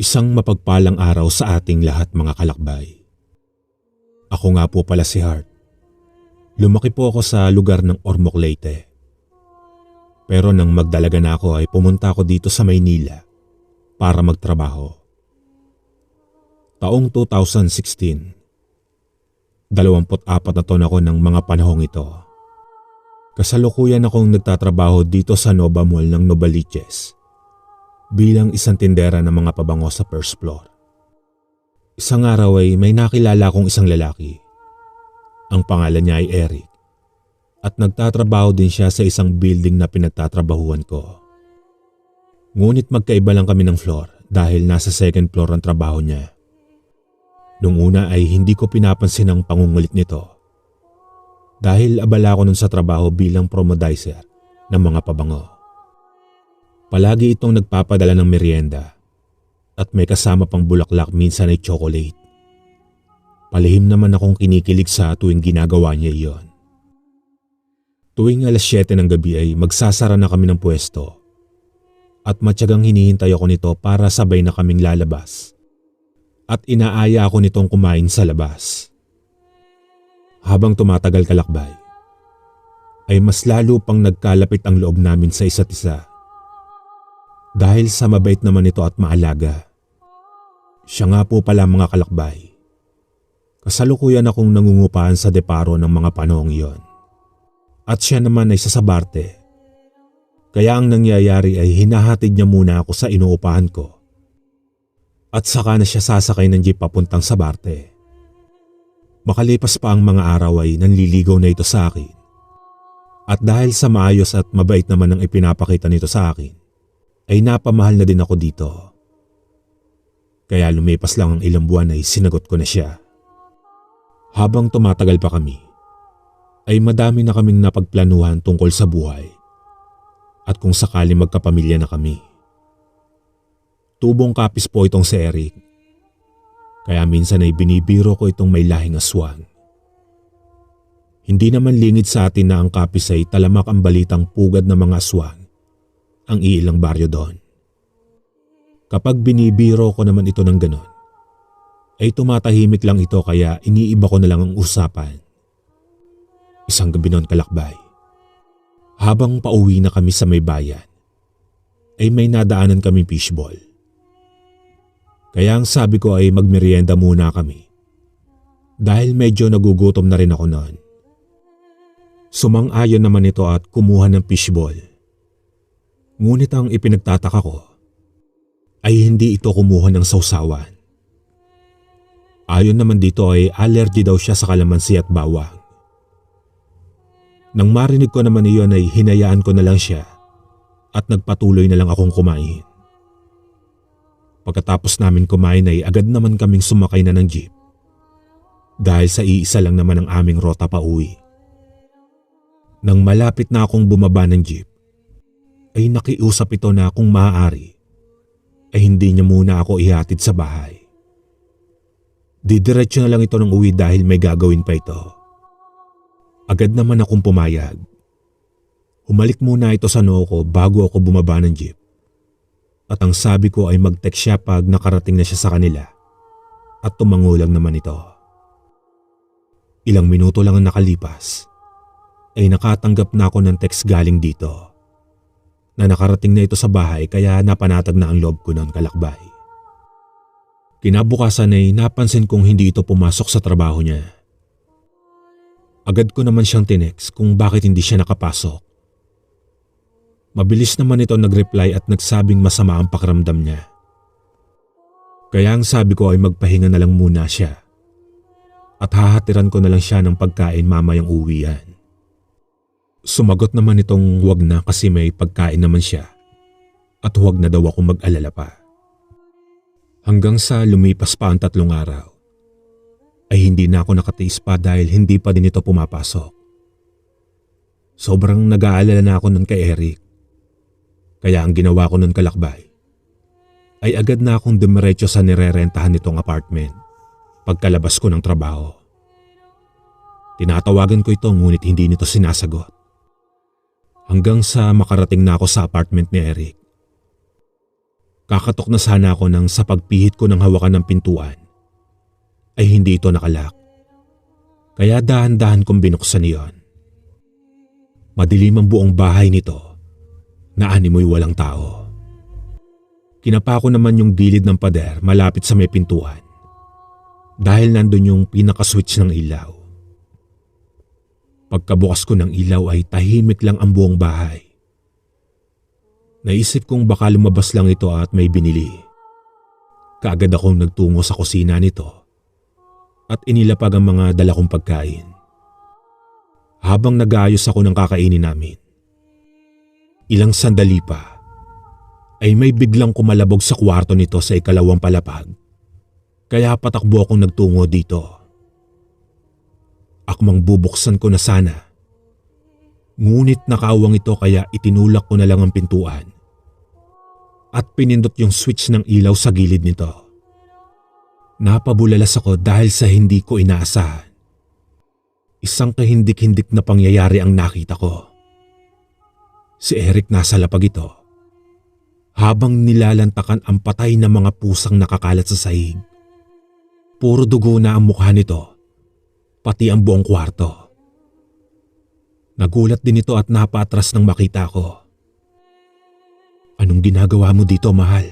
Isang mapagpalang araw sa ating lahat mga kalakbay. Ako nga po pala si Hart. Lumaki po ako sa lugar ng Ormoc, Leyte. Pero nang magdalaga na ako ay pumunta ako dito sa Maynila para magtrabaho. Taong 2016, 24 na taon ako ng mga panahong ito. Kasalukuyan akong nagtatrabaho dito sa Nova Mall ng Novaliches bilang isang tindera ng mga pabango sa first floor. Isang araw ay may nakilala akong isang lalaki. Ang pangalan niya ay Eric at nagtatrabaho din siya sa isang building na pinagtatrabahuan ko. Ngunit magkaiba lang kami ng floor dahil nasa second floor ang trabaho niya. Nung una ay hindi ko pinapansin ang pangungulit nito dahil abala ako nun sa trabaho bilang promodizer ng mga pabango. Palagi itong nagpapadala ng merienda at may kasama pang bulaklak, minsan ay chocolate. Palihim naman akong kinikilig sa tuwing ginagawa niya iyon. Tuwing alas 7 ng gabi ay magsasara na kami ng pwesto at matyagang hinihintay ako nito para sabay na kaming lalabas at inaaya ako nitong kumain sa labas. Habang tumatagal kalakbay ay mas lalo pang nagkalapit ang loob namin sa isa't isa. Dahil sa mabait naman ito at maalaga. Siya nga po pala mga kalakbay. Kasalukuyan akong nangungupahan sa deparo ng mga panahong iyon. At siya naman ay sasabarte. Kaya ang nangyayari ay hinahatid niya muna ako sa inuupahan ko. At saka na siya sasakay ng jeep papuntang sa barte. Makalipas pa ang mga araw ay nanliligaw na ito sa akin. At dahil sa maayos at mabait naman ang ipinapakita nito sa akin, ay napamahal na din ako dito. Kaya lumipas lang ang ilang buwan ay sinagot ko na siya. Habang tumatagal pa kami, ay madami na kaming napagplanuhan tungkol sa buhay at kung sakali magkapamilya na kami. Tubong kapis po itong si Eric, kaya minsan ay binibiro ko itong may lahing aswang. Hindi naman lingid sa atin na ang kapis ay talamak ang balitang pugad ng mga aswang ang iilang baryo doon. Kapag binibiro ko naman ito ng ganon, ay tumatahimik lang ito kaya iniiba ko na lang ang usapan. Isang gabi noon kalakbay, habang pauwi na kami sa may bayan, ay may nadaanan kaming fishball. Kaya ang sabi ko ay magmerienda muna kami dahil medyo nagugutom na rin ako noon. Sumang-ayon naman ito at kumuha ng fishball. Ngunit ang ipinagtataka ko ay hindi ito kumuha ng sausawan. Ayon naman dito ay allergy daw siya sa kalamansi at bawang. Nang marinig ko naman iyon ay hinayaan ko na lang siya at nagpatuloy na lang akong kumain. Pagkatapos namin kumain ay agad naman kaming sumakay na ng jeep dahil sa iisa lang naman ang aming rota pa uwi. Nang malapit na akong bumaba ng jeep, ay nakiusap ito na kung maaari ay hindi niya muna ako ihatid sa bahay. Didiretso na lang ito ng uwi dahil may gagawin pa ito. Agad naman akong pumayag. Humalik muna ito sa noo ko bago ako bumaba ng jeep. At ang sabi ko ay mag-text siya pag nakarating na siya sa kanila at tumangulang naman ito. Ilang minuto lang ang nakalipas ay nakatanggap na ako ng text galing dito na nakarating na ito sa bahay kaya napanatag na ang loob ko noon kalakbay. Kinabukasan ay napansin kong hindi ito pumasok sa trabaho niya. Agad ko naman siyang tinext kung bakit hindi siya nakapasok. Mabilis naman ito nag-reply at nagsabing masama ang pakiramdam niya. Kaya ang sabi ko ay magpahinga na lang muna siya at hahatiran ko na lang siya ng pagkain mamayang uwian. Sumagot naman itong wag na kasi may pagkain naman siya at huwag na daw akong mag-alala pa. Hanggang sa lumipas pa ang 3 araw ay hindi na ako nakatiis pa dahil hindi pa din ito pumapasok. Sobrang nag-aalala na ako nun kay Eric. Kaya ang ginawa ko nun kalakbay ay agad na akong dumiretso sa nirerentahan nitong apartment pagkalabas ko ng trabaho. Tinatawagan ko ito ngunit hindi nito sinasagot. Hanggang sa makarating na ako sa apartment ni Eric. Kakatok na sana ako nang sa pagpihit ko ng hawakan ng pintuan ay hindi ito nakalak. Kaya dahan-dahan kong binuksan iyon. Madilim ang buong bahay nito na animoy walang tao. Kinapa ko naman yung gilid ng pader malapit sa may pintuan dahil nandun yung pinaka-switch ng ilaw. Pagkabukas ko ng ilaw ay tahimik lang ang buong bahay. Naisip kong baka lumabas lang ito at may binili. Kaagad akong nagtungo sa kusina nito at inilapag ang mga dala kong pagkain. Habang nag-aayos ako ng kakainin namin, ilang sandali pa ay may biglang kumalabog sa kwarto nito sa ikalawang palapag. Kaya patakbo akong nagtungo dito. Akmang bubuksan ko na sana. Ngunit nakawang ito kaya itinulak ko na lang ang pintuan at pinindot yung switch ng ilaw sa gilid nito. Napabulalas ako dahil sa hindi ko inaasahan. Isang kahindik-hindik na pangyayari ang nakita ko. Si Eric nasa lapag ito habang nilalantakan ang patay na mga pusang nakakalat sa sahig. Puro dugo na ang mukha nito, pati ang buong kwarto. Nagulat din ito at napaatras nang makita ko. "Anong ginagawa mo dito, mahal?"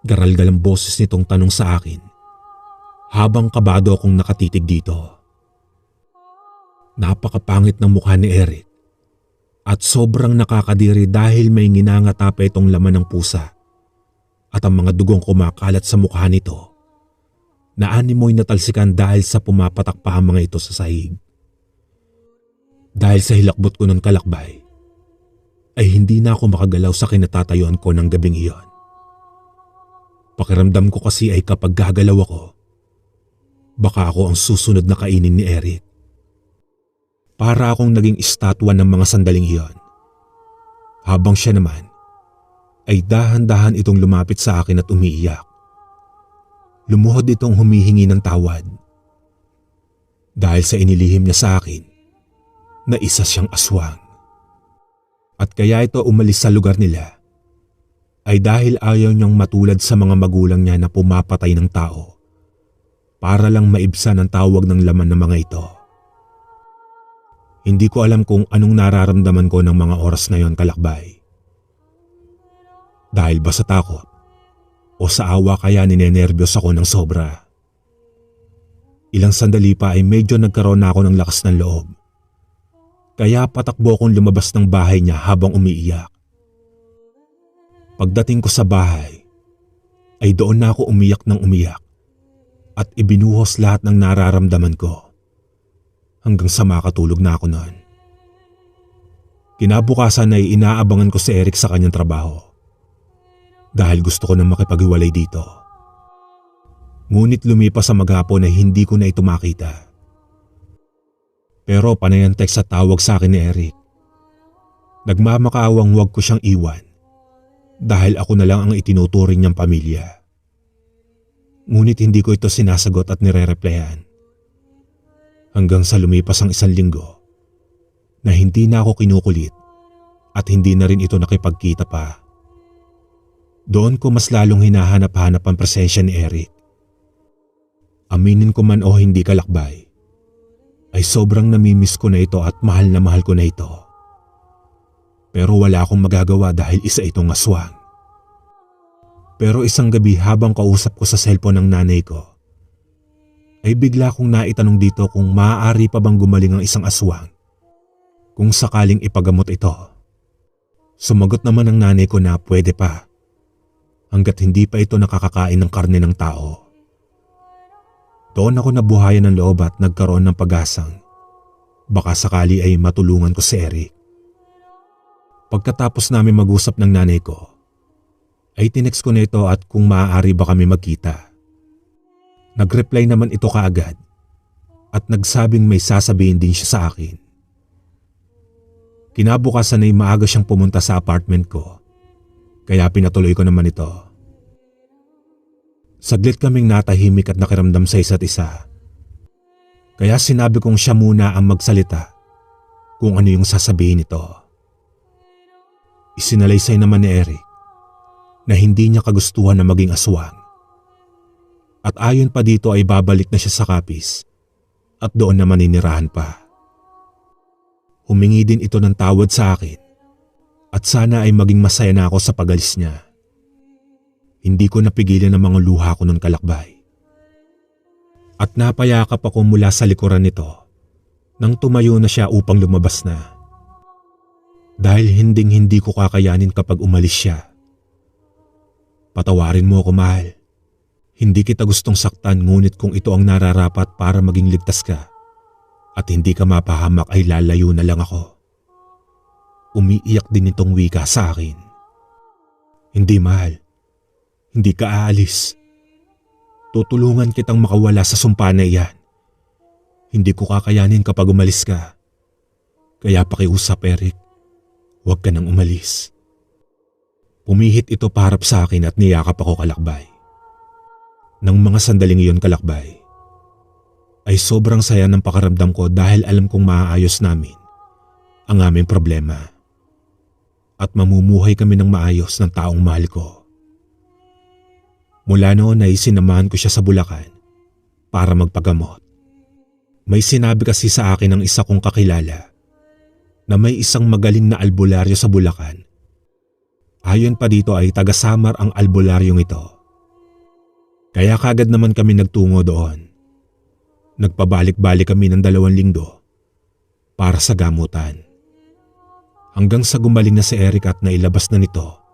Garal-gal ang boses nitong tanong sa akin habang kabado akong nakatitig dito. Napakapangit ng mukha ni Eric at sobrang nakakadiri dahil may nginangata pa itong laman ng pusa at ang mga dugong kumakalat sa mukha nito na animoy natalsikan dahil sa pumapatak pa ang mga ito sa sahig. Dahil sa hilakbot ko ng kalakbay, ay hindi na ako makagalaw sa kinatatayuan ko ng gabing iyon. Pakiramdam ko kasi ay kapag gagalaw ako, baka ako ang susunod na kainin ni Eric. Para akong naging estatwa ng mga sandaling iyon. Habang siya naman ay dahan-dahan itong lumapit sa akin at umiiyak. Lumuhod itong humihingi ng tawad. Dahil sa inilihim niya sa akin na isa siyang aswang. At kaya ito umalis sa lugar nila ay dahil ayaw niyang matulad sa mga magulang niya na pumapatay ng tao para lang maibsan ang tawag ng laman ng mga ito. Hindi ko alam kung anong nararamdaman ko ng mga oras na yon, kalakbay. Dahil ba sa takot o sa awa kaya ninenerbiyos ako ng sobra. Ilang sandali pa ay medyo nagkaroon na ako ng lakas ng loob. Kaya patakbo akong lumabas ng bahay niya habang umiiyak. Pagdating ko sa bahay ay doon na ako umiyak ng umiyak at ibinuhos lahat ng nararamdaman ko. Hanggang sa makatulog na ako noon. Kinabukasan ay inaabangan ko si Eric sa kanyang trabaho dahil gusto ko nang makipaghiwalay dito. Ngunit lumipas sa maghapon ay hindi ko na ito makita. Pero panay ang text at tawag sa akin ni Eric. Nagmamakaawang huwag ko siyang iwan dahil ako na lang ang itinuturing niyang pamilya. Ngunit hindi ko ito sinasagot at nire-replyan. Hanggang sa lumipas ang 1 linggo na hindi na ako kinukulit at hindi na rin ito nakipagkita pa. Doon ko mas lalong hinahanap-hanap ang presensya ni Eric. Aminin ko man o hindi, kalakbay, ay sobrang namimiss ko na ito at mahal na mahal ko na ito. Pero wala akong magagawa dahil isa itong aswang. Pero isang gabi habang kausap ko sa cellphone ng nanay ko, ay bigla kong naitanong dito kung maaari pa bang gumaling ang isang aswang kung sakaling ipagamot ito. Sumagot naman ang nanay ko na pwede pa hanggat hindi pa ito nakakakain ng karne ng tao. Doon ako nabuhayan ng loob at nagkaroon ng pag-asang baka sakali ay matulungan ko si Eric. Pagkatapos namin mag-usap ng nanay ko, ay tinext ko na ito at kung maaari ba kami magkita. Nag-reply naman ito kaagad at nagsabing may sasabihin din siya sa akin. Kinabukasan ay maaga siyang pumunta sa apartment ko kaya pinatuloy ko naman ito. Saglit kaming natahimik at nakiramdam sa isa't isa. Kaya sinabi kong siya muna ang magsalita kung ano yung sasabihin nito. Isinalaysay naman ni Eric na hindi niya kagustuhan na maging aswang. At ayon pa dito ay babalik na siya sa Capiz at doon na maninirahan pa. Humingi din ito ng tawad sa akin at sana ay maging masaya na ako sa pag-alis niya. Hindi ko napigilan ang mga luha ko ng kalakbay. At napayakap ako mula sa likuran nito nang tumayo na siya upang lumabas na. Dahil hindi ko kakayanin kapag umalis siya. Patawarin mo ako, mahal. Hindi kita gustong saktan, ngunit kung ito ang nararapat para maging ligtas ka at hindi ka mapahamak ay lalayo na lang ako. Umiiyak din itong wika sa akin. Hindi, mahal. Hindi ka aalis. Tutulungan kitang makawala sa sumpa na iyan. Hindi ko kakayanin kapag umalis ka. Kaya pakiusap, Eric. Huwag ka nang umalis. Pumihit ito paharap sa akin at niyakap ako, kalakbay. Nang mga sandaling iyon, kalakbay, ay sobrang saya ng pakaramdam ko dahil alam kong maaayos namin ang aming problema at mamumuhay kami ng maayos ng taong mahal ko. Mula noon ay sinamahan ko siya sa Bulacan para magpagamot. May sinabi kasi sa akin ng isa kong kakilala na may isang magaling na albularyo sa Bulacan. Ayon pa dito ay taga-Samar ang albularyong ito. Kaya kagad naman kami nagtungo doon. Nagpabalik-balik kami ng 2 linggo para sa gamutan. Hanggang sa gumaling na si Eric at nailabas na nito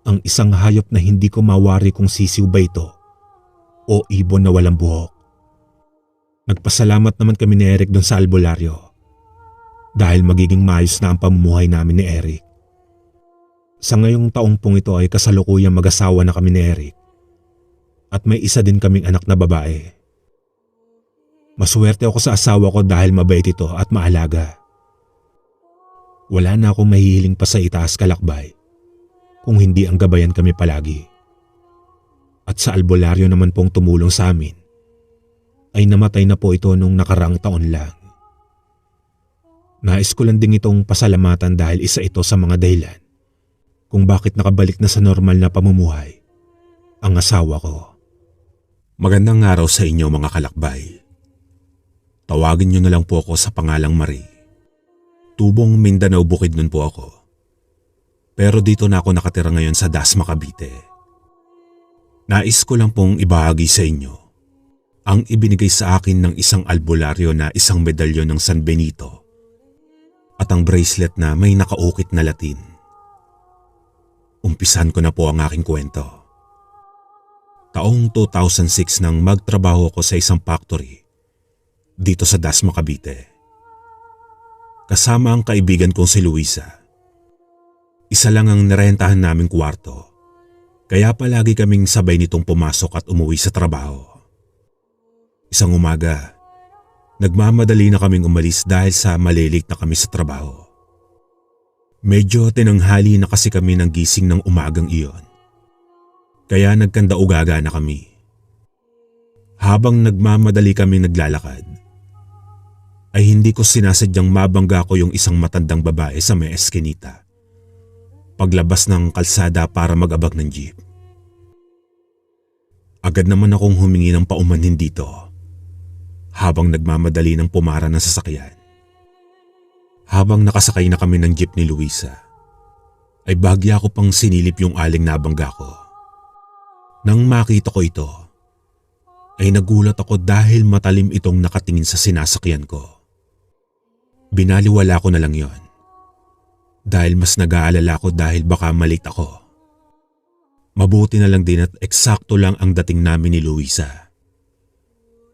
ang isang hayop na hindi ko mawari kung sisiw ba ito o ibon na walang buhok. Nagpasalamat naman kami ni Eric doon sa albularyo dahil magiging maayos na ang pamumuhay namin ni Eric. Sa ngayong taong pong ito ay kasalukuyang mag-asawa na kami ni Eric at may isa din kaming anak na babae. Maswerte ako sa asawa ko dahil mabait ito at maalaga. Wala na akong mahihiling pa sa itaas, kalakbay, kung hindi ang gabayan kami palagi. At sa albularyo naman pong tumulong sa amin, ay namatay na po ito nung nakaraang taon lang. Nais ko lang ding itong pasalamatan dahil isa ito sa mga dahilan kung bakit nakabalik na sa normal na pamumuhay ang asawa ko. Magandang araw sa inyo, mga kalakbay. Tawagin niyo na lang po ako sa pangalang Marie. Tubong Mindanao Bukidnon po ako. Pero dito na ako nakatira ngayon sa Dasma, Cavite. Nais ko lang pong ibahagi sa inyo ang ibinigay sa akin ng isang albularyo na isang medalyon ng San Benito at ang bracelet na may nakaukit na Latin. Umpisan ko na po ang aking kwento. Taong 2006 nang magtrabaho ako sa isang factory dito sa Dasma, Cavite. Kasama ang kaibigan kong si Luisa. Isa lang ang narentahan naming kwarto, kaya palagi kaming sabay nitong pumasok at umuwi sa trabaho. Isang umaga, nagmamadali na kaming umalis dahil sa malilit na kami sa trabaho. Medyo tinanghali na kasi kami ng gising ng umagang iyon, kaya nagkanda-ugaga na kami. Habang nagmamadali kami naglalakad, ay hindi ko sinasadyang mabangga ko yung isang matandang babae sa may eskinita paglabas ng kalsada para mag-abag ng jeep. Agad naman akong humingi ng paumanhin dito habang nagmamadali ng pumara ng sasakyan. Habang nakasakay na kami ng jeep ni Luisa, ay bahagya ko pang sinilip yung aling nabangga ko. Nang makita ko ito, ay nagulat ako dahil matalim itong nakatingin sa sinasakyan ko. Binaliwala ko na lang yon dahil mas nag-aalala ko dahil baka malate ako. Mabuti na lang din at eksakto lang ang dating namin ni Luisa.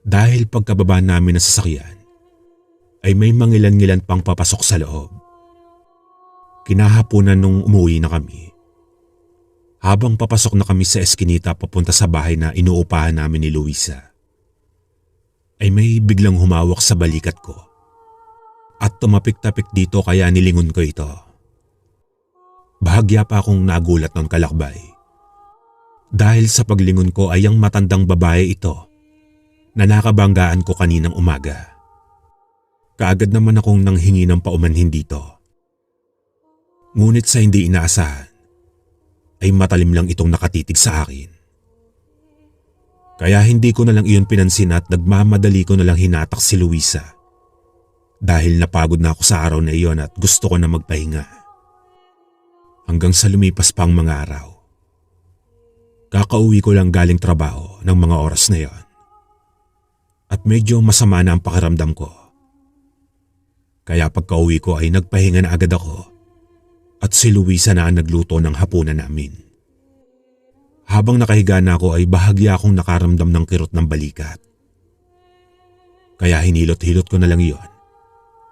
Dahil pagkababa namin ng sasakyan, ay may mangilan-ngilan pang papasok sa loob. Kinahaponan nung umuwi na kami. Habang papasok na kami sa eskinita papunta sa bahay na inuupahan namin ni Luisa, ay may biglang humawak sa balikat ko at tumapik-tapik dito kaya nilingon ko ito. Bahagya pa akong nagulat ng kalakbay dahil sa paglingon ko ay ang matandang babae ito na nakabanggaan ko kaninang umaga. Kaagad naman akong nanghingi ng paumanhin dito. Ngunit sa hindi inaasahan ay matalim lang itong nakatitig sa akin. Kaya hindi ko na lang iyon pinansin at nagmamadali ko na lang hinatak si Luisa. Dahil napagod na ako sa araw na iyon at gusto ko na magpahinga. Hanggang sa lumipas pang mga araw. Kakauwi ko lang galing trabaho ng mga oras na iyon. At medyo masama na ang pakiramdam ko. Kaya pagka-uwi ko ay nagpahinga na agad ako at si Luisa na ang nagluto ng hapunan namin. Habang nakahiga na ako ay bahagya akong nakaramdam ng kirot ng balikat. Kaya hinilot-hilot ko na lang iyon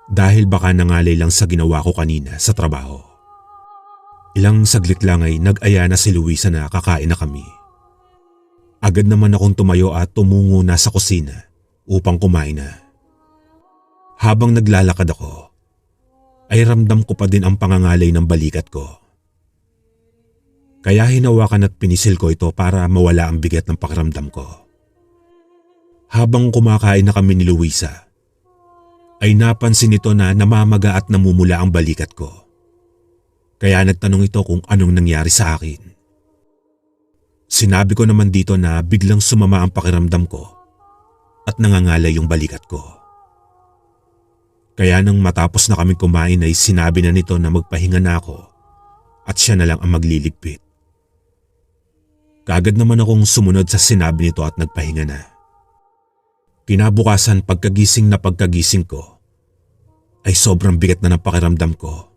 dahil baka nangalay lang sa ginawa ko kanina sa trabaho. Ilang saglit lang ay nag-aya na si Luisa na kakain na kami. Agad naman akong tumayo at tumungo na sa kusina upang kumain na. Habang naglalakad ako, ay ramdam ko pa din ang pangangalay ng balikat ko. Kaya hinawakan at pinisil ko ito para mawala ang bigat ng pakiramdam ko. Habang kumakain na kami ni Luisa, ay napansin ito na namamaga at namumula ang balikat ko. Kaya nagtanong ito kung anong nangyari sa akin. Sinabi ko naman dito na biglang sumama ang pakiramdam ko at nangangalay yung balikat ko. Kaya nang matapos na kami kumain ay sinabi na nito na magpahinga na ako at siya na lang ang magliligpit. Kaagad naman akong sumunod sa sinabi nito at nagpahinga na. Kinabukasan pagkagising ko ay sobrang bigat na ng pakiramdam ko.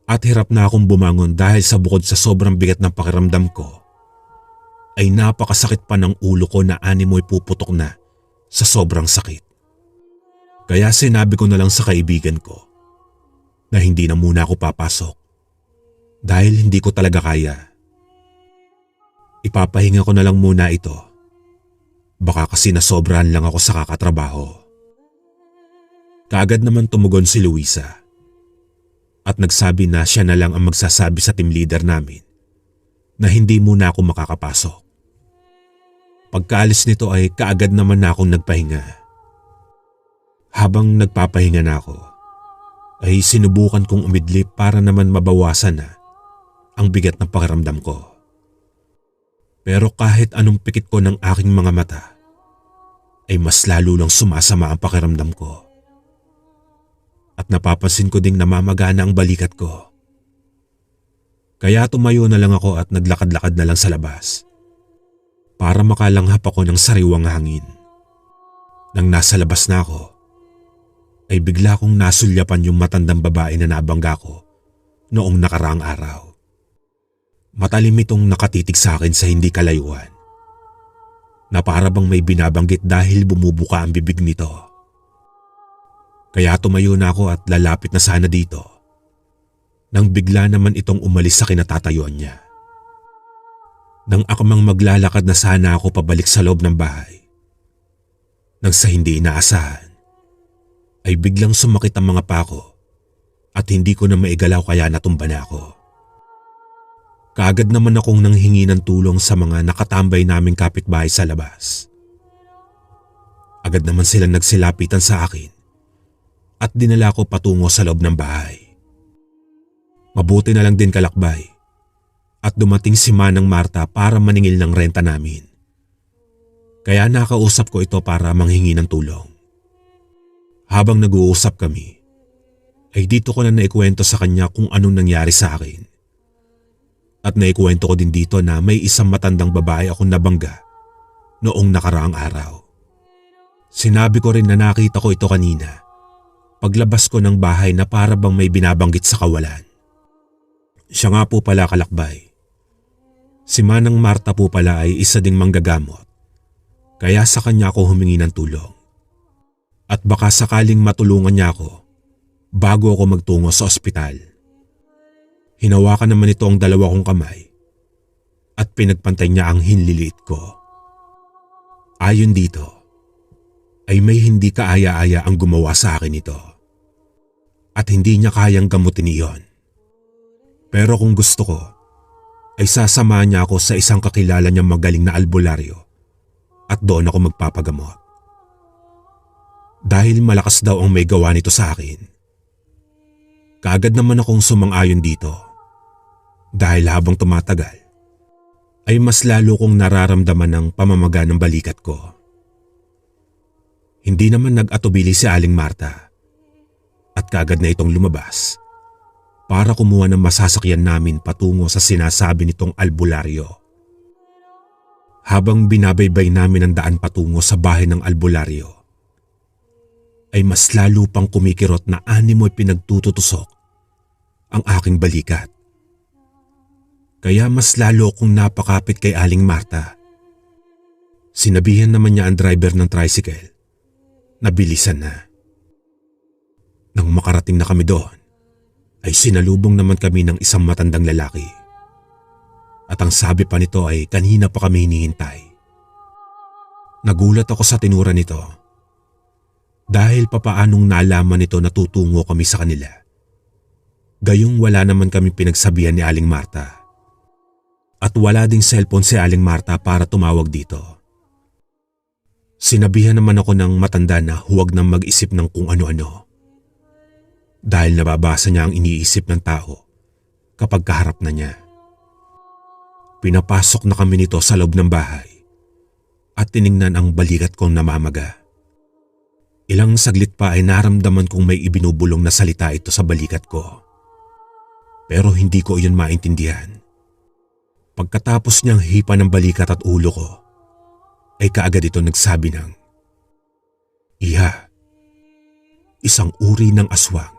At hirap na akong bumangon dahil sa bukod sa sobrang bigat ng pakiramdam ko ay napakasakit pa ng ulo ko na animoy puputok na sa sobrang sakit. Kaya sinabi ko na lang sa kaibigan ko na hindi na muna ako papasok dahil hindi ko talaga kaya. Ipapahinga ko na lang muna ito. Baka kasi nasobrahan lang ako sa kakatrabaho. Kaagad naman tumugon si Luisa at nagsabi na siya na lang ang magsasabi sa team leader namin na hindi muna ako makakapasok. Pagkaalis nito ay kaagad naman na akong nagpahinga. Habang nagpapahinga na ako, ay sinubukan kong umidlip para naman mabawasan na ang bigat ng pakiramdam ko. Pero kahit anong pikit ko ng aking mga mata, ay mas lalo lang sumasama ang pakiramdam ko. At napapansin ko ding namamagana ang balikat ko. Kaya tumayo na lang ako at naglakad-lakad na lang sa labas para makalanghap ako ng sariwang hangin. Nang nasa labas na ako, ay bigla kong nasulyapan yung matandang babae na nabangga ko noong nakaraang araw. Matalim itong nakatitig sa akin sa hindi kalayuan, na para bang may binabanggit dahil bumubuka ang bibig nito. Kaya tumayo na ako at lalapit na sana dito, nang bigla naman itong umalis sa kinatatayuan niya. Nang akamang maglalakad na sana ako pabalik sa loob ng bahay, nang sa hindi inaasahan, ay biglang sumakit ang mga pako at hindi ko na maigalaw kaya natumba na ako. Kaagad naman akong nanghingi ng tulong sa mga nakatambay naming kapitbahay sa labas. Agad naman silang nagsilapitan sa akin at dinala ko patungo sa loob ng bahay. Mabuti na lang din kalakbay at dumating si Manang Marta para maningil ng renta namin. Kaya nakausap ko ito para manghingi ng tulong. Habang nag-uusap kami, ay dito ko na naikwento sa kanya kung anong nangyari sa akin. At naikwento ko din dito na may isang matandang babae akong nabangga noong nakaraang araw. Sinabi ko rin na nakita ko ito kanina paglabas ko ng bahay na para bang may binabanggit sa kawalan. Siya nga po pala kalakbay. Si Manang Marta po pala ay isa ding manggagamot, kaya sa kanya ako humingi ng tulong. At baka sakaling matulungan niya ako bago ako magtungo sa ospital. Hinawakan naman ito ang dalawa kong kamay at pinagpantay niya ang hinliliit ko. Ayon dito, ay may hindi kaaya-aya ang gumawa sa akin ito at hindi niya kayang gamutin iyon. Pero kung gusto ko, ay sasamahan niya ako sa isang kakilala niyang magaling na albularyo at doon ako magpapagamot. Dahil malakas daw ang may gawa nito sa akin. Kaagad naman akong sumang-ayon dito Dahil habang tumatagal, ay mas lalo kong nararamdaman ang pamamaga ng balikat ko. Hindi naman nag-atubili si Aling Marta at kaagad na itong lumabas para kumuha ng masasakyan namin patungo sa sinasabi nitong albularyo. Habang binabaybay namin ang daan patungo sa bahay ng albularyo, ay mas lalo pang kumikirot na animo'y pinagtututusok ang aking balikat. Kaya mas lalo akong napakapit kay Aling Marta. Sinabihan naman niya ang driver ng tricycle na bilisan na. Nang makarating na kami doon, ay sinalubong naman kami ng isang matandang lalaki. At ang sabi pa nito ay kanina pa kami hinihintay. Nagulat ako sa tinura nito dahil papaanong nalaman nito na tutungo kami sa kanila. Gayong wala naman kami pinagsabihan ni Aling Marta. At wala ding cellphone si Aling Marta para tumawag dito. Sinabihan naman ako ng matanda na huwag nang mag-isip ng kung ano-ano. Dahil nababasa niya ang iniisip ng tao kapag kaharap na niya. Pinapasok na kami nito sa loob ng bahay at tiningnan ang balikat kong namamaga. Ilang saglit pa ay naramdaman kong may ibinubulong na salita ito sa balikat ko. Pero hindi ko iyon maintindihan. Pagkatapos niyang hipa ng balikat at ulo ko, ay kaagad ito nagsabi ng, "Iha, isang uri ng aswang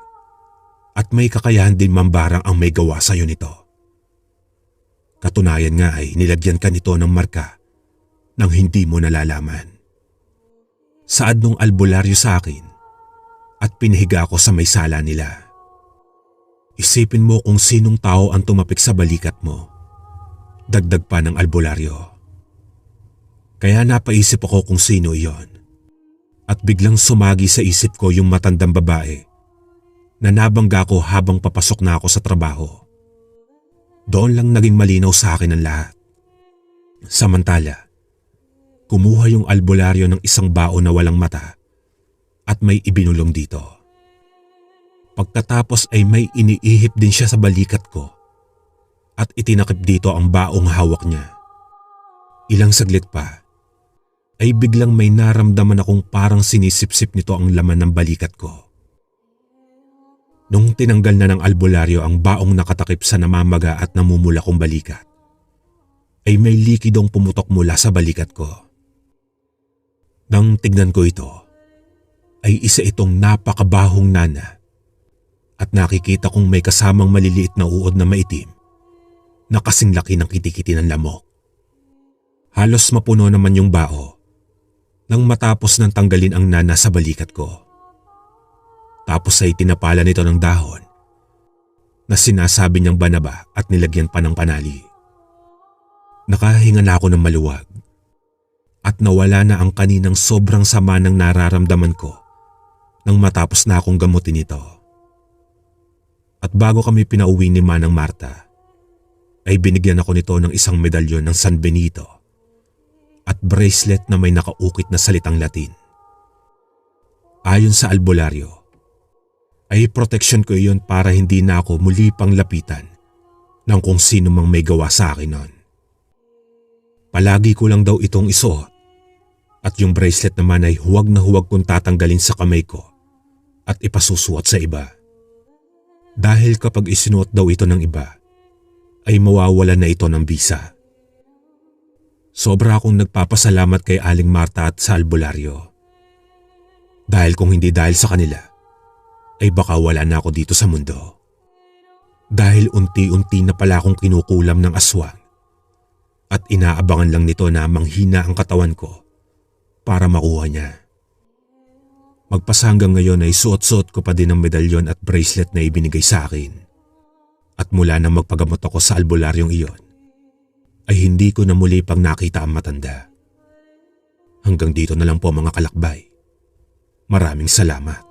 at may kakayahan din mambarang ang may gawa sa iyo nito. Katunayan nga ay nilagyan ka nito ng marka nang hindi mo nalalaman. Saad nung albularyo sa akin at pinahiga ako sa may sala nila. Isipin mo kung sinong tao ang tumapik sa balikat mo." Dagdag pa ng albularyo. Kaya napaisip ako kung sino iyon. At biglang sumagi sa isip ko yung matandang babae na nabangga ko habang papasok na ako sa trabaho. Doon lang naging malinaw sa akin ang lahat. Samantala, kumuha yung albularyo ng isang bao na walang mata at may ibinulong dito. Pagkatapos ay may iniihip din siya sa balikat ko at itinakip dito ang baong hawak niya. Ilang saglit pa ay biglang may naramdaman akong parang sinisipsip nito ang laman ng balikat ko. Nung tinanggal na ng albularyo ang baong nakatakip sa namamaga at namumula kong balikat, ay may likidong pumutok mula sa balikat ko. Nang tignan ko ito, ay isa itong napakabahong nana at nakikita kong may kasamang maliliit na uod na maitim na kasing laki ng kitikiti ng lamok. Halos mapuno naman yung bao nang matapos nang tanggalin ang nana sa balikat ko. Tapos ay tinapala nito ng dahon na sinasabi niyang banaba at nilagyan pa ng panali. Nakahinga na ako ng maluwag at nawala na ang kaninang sobrang sama ng nararamdaman ko nang matapos na akong gamutin ito. At bago kami pinauwi ni Manang Marta, ay binigyan ako nito ng isang medalyon ng San Benito at bracelet na may nakaukit na salitang Latin. Ayon sa albularyo, ay proteksyon ko iyon para hindi na ako muli pang lapitan ng kung sino mang may gawa sa akin noon. Palagi ko lang daw itong isuot at yung bracelet naman ay huwag na huwag kong tatanggalin sa kamay ko at ipasusuot sa iba. Dahil kapag isinuot daw ito ng iba, ay mawawala na ito ng bisa. Sobra akong nagpapasalamat kay Aling Marta at sa albularyo. Dahil kung hindi dahil sa kanila, ay baka wala na ako dito sa mundo. Dahil unti-unti na pala akong kinukulam ng aswang at inaabangan lang nito na manghina ang katawan ko para makuha niya. Magpas hanggang ngayon ay suot-suot ko pa din ang medalyon at bracelet na ibinigay sa akin. At mula nang magpagamot ako sa albularyong iyon, ay hindi ko na muli pang nakita ang matanda. Hanggang dito na lang po mga kalakbay. Maraming salamat.